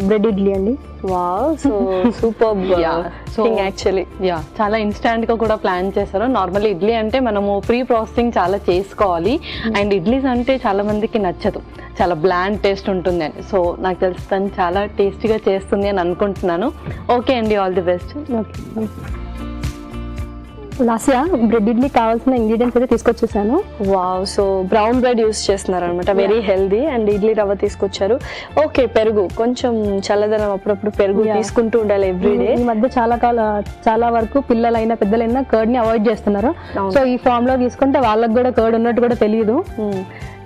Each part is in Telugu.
బ్రెడ్ ఇడ్లీ అండి. Wow, so super thing actually. చాలా ఇన్స్టాంట్ గా కూడా ప్లాన్ చేశారు. నార్మల్ ఇడ్లీ అంటే మనము ప్రీ ప్రాసెసింగ్ చాలా చేసుకోవాలి, అండ్ ఇడ్లీస్ అంటే చాలా మందికి నచ్చదు, చాలా బ్లాండ్ టేస్ట్ ఉంటుంది అని. సో నాకు తెలిసి తను చాలా టేస్టీగా చేస్తుంది అని అనుకుంటున్నాను. ఓకే అండి, all the best. Okay, Lasya bread idli కావాల్సిన ఇంగ్రీడియంట్స్ అయితే తీసుకొచ్చేసాను. Wow, so brown bread use చేస్తున్నారు అనమాట, వెరీ హెల్దీ. అండ్ ఇడ్లీ రవ్వ తీసుకొచ్చారు. ఓకే, పెరుగు కొంచెం చల్లదనం, అప్పుడప్పుడు పెరుగు తీసుకుంటూ ఉండాలి ఎవ్రీడే. ఈ మధ్య చాలా వరకు పిల్లలైనా పెద్దలైనా కర్డ్ ని అవాయిడ్ చేస్తున్నారు. సో ఈ ఫామ్ లో తీసుకుంటే వాళ్ళకి కూడా కర్డ్ ఉన్నట్టు కూడా తెలియదు.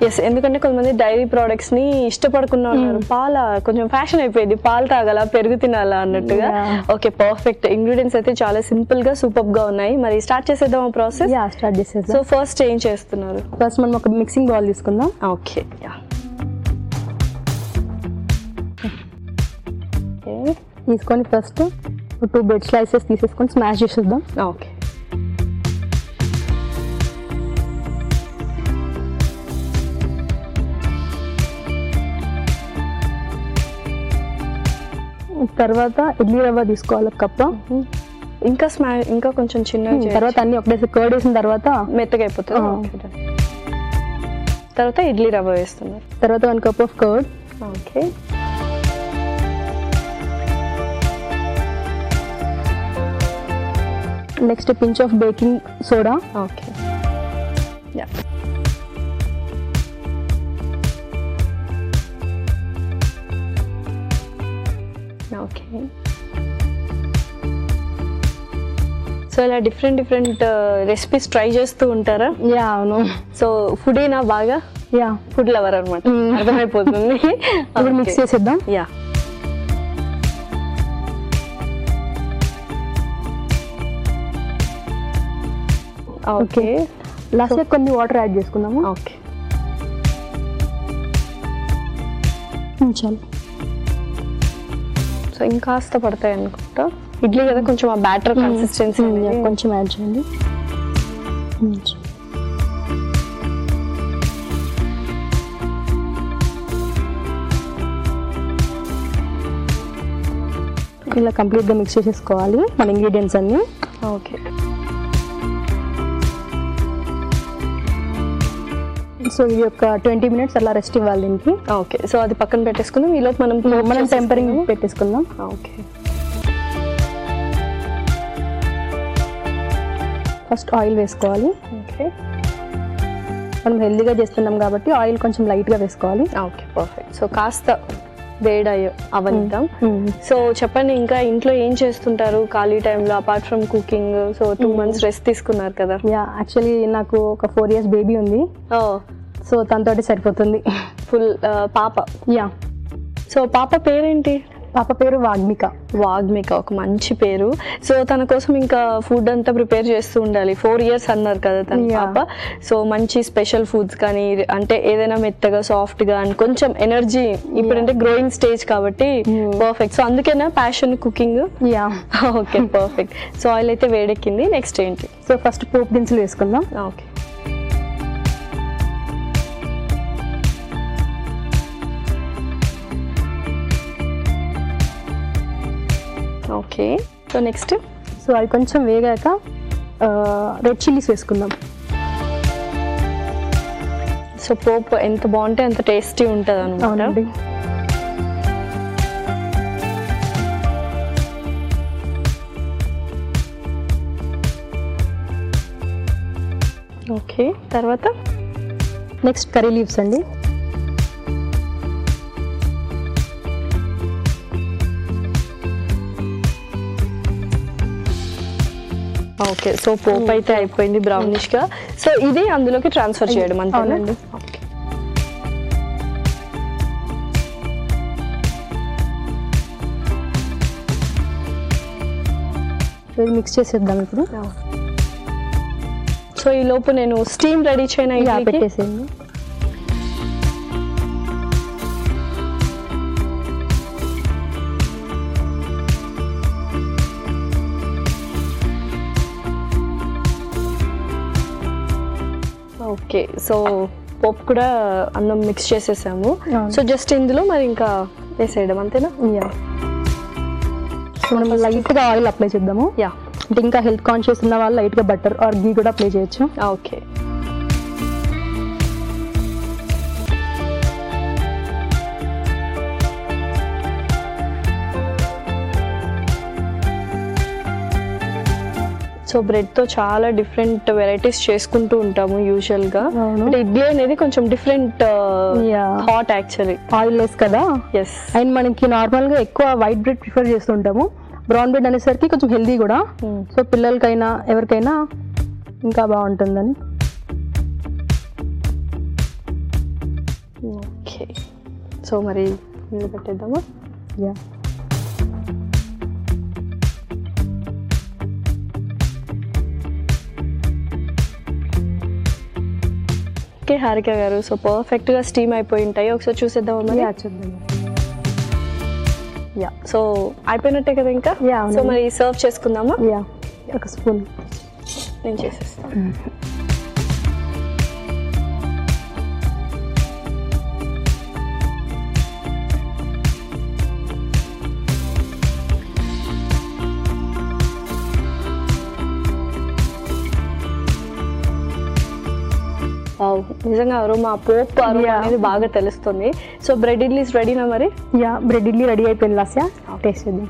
ఎస్, ఎందుకంటే కొంతమంది డైరీ ప్రోడక్ట్స్ ని ఇష్టపడకుండా ఉన్నారు. పాల కొంచెం ఫ్యాషన్ అయిపోయింది, పాలు తాగాల పెరుగు తినాలా అన్నట్టుగా. Okay, perfect. ఇంగ్రీడియంట్స్ అయితే చాలా సింపుల్ గా సూపర్ గా ఉన్నాయి. మరి స్టార్ట్ చేసేద్దాం ఆ ప్రాసెస్. స్టార్ట్ చేసేద్దాం. సో ఫస్ట్ ఏం చేస్తున్నారు? ఫస్ట్ మనం ఒక మిక్సింగ్ బౌల్ తీసుకుందాం. ఓకే, తీసుకొని ఫస్ట్ 2 బ్రెడ్ స్లైసెస్ తీసేసుకొని స్మాష్ చేసేద్దాం. ఓకే, తర్వాత ఇడ్లీ రవ్వ తీసుకోవాలి ఒక కప్పు. ఇంకా కొంచెం చిన్న తర్వాత అన్ని ఒకటేసి కర్డ్ వేసిన తర్వాత మెత్తగా అయిపోతుంది. తర్వాత ఇడ్లీ రవ్వ వేస్తున్నారు. తర్వాత 1 cup of curd. Okay, next pinch of baking soda. Okay, okay. So ఇలా డిఫరెంట్ రెసిపీస్ ట్రై చేస్తూ ఉంటారా? అవును. సో ఫుడేనా బాగా? ఫుడ్ లవర్ అనమాట, అర్థమైపోతుంది. ఇప్పుడు మిక్స్ చేసేద్దాం. ఓకే, లాస్ట్ కొన్ని వాటర్ యాడ్ చేసుకుందాము. ఓకే, చాలు. సో ఇంకాస్త పడతాయి అనుకుంటా, ఇడ్లీ కదా కొంచెం ఆ బ్యాటర్ కన్సిస్టెన్సీ కొంచెం యాడ్ చేయండి. ఇలా కంప్లీట్గా మిక్స్ చేసేసుకోవాలి మన ఇంగ్రీడియంట్స్ అన్ని. ఓకే, సో ఇది ఒక 20 minutes అలా రెస్ట్ ఇవ్వాలి దీనికి. ఓకే, సో అది పక్కన పెట్టేసుకుందాం. ఈలోపు మనం టెంపరింగ్ పెట్టేసుకుందాం. ఓకే, ఫస్ట్ ఆయిల్ వేసుకోవాలి. ఓకే, మనం హెల్దీగా చేస్తున్నాం కాబట్టి ఆయిల్ కొంచెం లైట్గా వేసుకోవాలి. Okay, perfect. సో కాస్త వేడి అవనిద్దాం. సో చెప్పండి, ఇంకా ఇంట్లో ఏం చేస్తుంటారు ఖాళీ టైంలో apart from cooking? So 2 months rest తీసుకున్నారు కదా? యాక్చువల్లీ నాకు ఒక 4 years బేబీ ఉంది. సో తనతోటి సరిపోతుంది ఫుల్. పాప? సో పాప పేరేంటి? పాప పేరు వాగ్మిక. ఒక మంచి పేరు. సో తన కోసం ఇంకా ఫుడ్ అంతా ప్రిపేర్ చేస్తూ ఉండాలి. 4 years అన్నారు కదా తన పాప. సో మంచి స్పెషల్ ఫుడ్స్ కానీ, అంటే ఏదైనా మెత్తగా సాఫ్ట్ గా అండ్ కొంచెం ఎనర్జీ, ఇప్పుడంటే గ్రోయింగ్ స్టేజ్ కాబట్టి పర్ఫెక్ట్. సో అందుకేనా passion cooking? Okay, perfect. So oil అయితే వేడెక్కింది, నెక్స్ట్ ఏంటి? సో ఫస్ట్ పోపు దినుసులు వేసుకుందాం. Okay, okay. So next? So అది కొంచెం వేగాక రెడ్ చిల్లీస్ వేసుకుందాం. సో పోపు ఎంత బాగుంటే అంత టేస్టీ ఉంటుంది అన్నమాట. ఓకే, తర్వాత నెక్స్ట్ కర్రీ లీవ్స్ అండి. ఓకే, సో పోపు అయితే అయిపోయింది బ్రౌనిష్ గా. సో ఇది అందులోకి ట్రాన్స్ఫర్ చేయడం అంతేనండి? మిక్స్ చేసేద్దాం ఇప్పుడు. సో ఈ లోపు నేను స్టీమ్ రెడీ చేయనా? పెట్టేసేయండి. ఓకే, సో పోపు కూడా అన్నం మిక్స్ చేసేసాము. సో జస్ట్ ఇందులో మరి ఇంకా వేసేయడం అంతేనా? యా. సో మనం లైట్గా ఆయిల్ అప్లై చేద్దాము. యా. అంటే ఇంకా హెల్త్ కాన్షియస్ ఉన్న వాళ్ళు లైట్గా బటర్ ఆర్ గీ కూడా అప్లై చేయొచ్చు. ఓకే. సో బ్రెడ్తో చాలా డిఫరెంట్ వెరైటీస్ చేసుకుంటూ ఉంటాము యూజువల్గా. అంటే ఇడ్లీ అనేది కొంచెం different thought actually. Oil less కదా. ఎస్. అండ్ మనకి నార్మల్గా ఎక్కువ వైట్ బ్రెడ్ ప్రిఫర్ చేస్తుంటాము. బ్రౌన్ బ్రెడ్ అనేసరికి కొంచెం హెల్దీ కూడా. సో పిల్లలకైనా ఎవరికైనా ఇంకా బాగుంటుందని. ఓకే. సో మరి నీళ్ళు పెట్టేద్దామా? యా. ఓకే హారిక గారు, సో పర్ఫెక్ట్గా స్టీమ్ అయిపోయి ఉంటాయి. ఒకసారి చూసేద్దామా మరి? చూద్దాం. యా. సో అయిపోయినట్టే కదా ఇంకా. సో మరి సర్వ్ చేసుకుందామా? యా. ఒక స్పూన్ నేను చేసేస్తాను. నిజంగా అరోమా పోపు అరోమా అనేది బాగా తెలుస్తుంది. సో బ్రెడ్ ఇడ్లీస్ రెడీనా మరి? యా, బ్రెడ్ ఇడ్లీ రెడీ అయిపోయింది. లాస్యా టేస్ట్ చేద్దాం.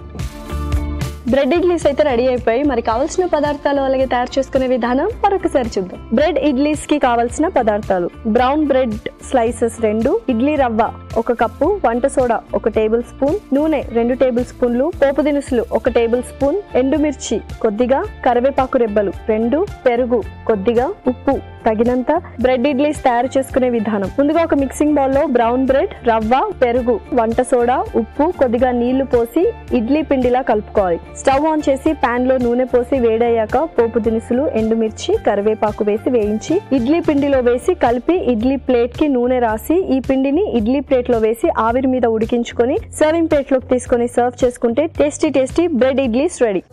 బ్రెడ్ ఇడ్లీస్ అయితే రెడీ అయిపోయి మరి కావాల్సిన పదార్థాలు అలాగే తయారు చేసుకునే విధానం మరొకసారి చూద్దాం. బ్రెడ్ ఇడ్లీస్ కి కావాల్సిన పదార్థాలు: బ్రౌన్ బ్రెడ్ స్లైసెస్ 2, ఇడ్లీ రవ్వ 1 కప్పు, వంట సోడా 1 టేబుల్ స్పూన్, నూనె 2 టేబుల్ స్పూన్లు, పోపు దినుసులు 1 టేబుల్ స్పూన్, ఎండుమిర్చి కొద్దిగా, కరివేపాకు రెబ్బలు 2, పెరుగు కొద్దిగా, ఉప్పు తగినంత. బ్రెడ్ ఇడ్లీస్ తయారు చేసుకునే విధానం: ముందుగా ఒక మిక్సింగ్ బౌల్ లో బ్రౌన్ బ్రెడ్, రవ్వ, పెరుగు, వంట సోడా, ఉప్పు, కొద్దిగా నీళ్లు పోసి ఇడ్లీ పిండిలా కలుపుకోవాలి. స్టవ్ ఆన్ చేసి పాన్ లో నూనె పోసి వేడయ్యాక పోపు దినుసులు, ఎండుమిర్చి, కరివేపాకు వేసి వేయించి ఇడ్లీ పిండిలో వేసి కలిపి ఇడ్లీ ప్లేట్ కి నూనె రాసి ఈ పిండిని ఇడ్లీ ప్లేట్ లో వేసి ఆవిరి మీద ఉడికించుకొని సర్వింగ్ ప్లేట్ లోకి తీసుకొని సర్వ్ చేసుకుంటే టేస్టీ బ్రెడ్ ఇడ్లీస్ రెడీ.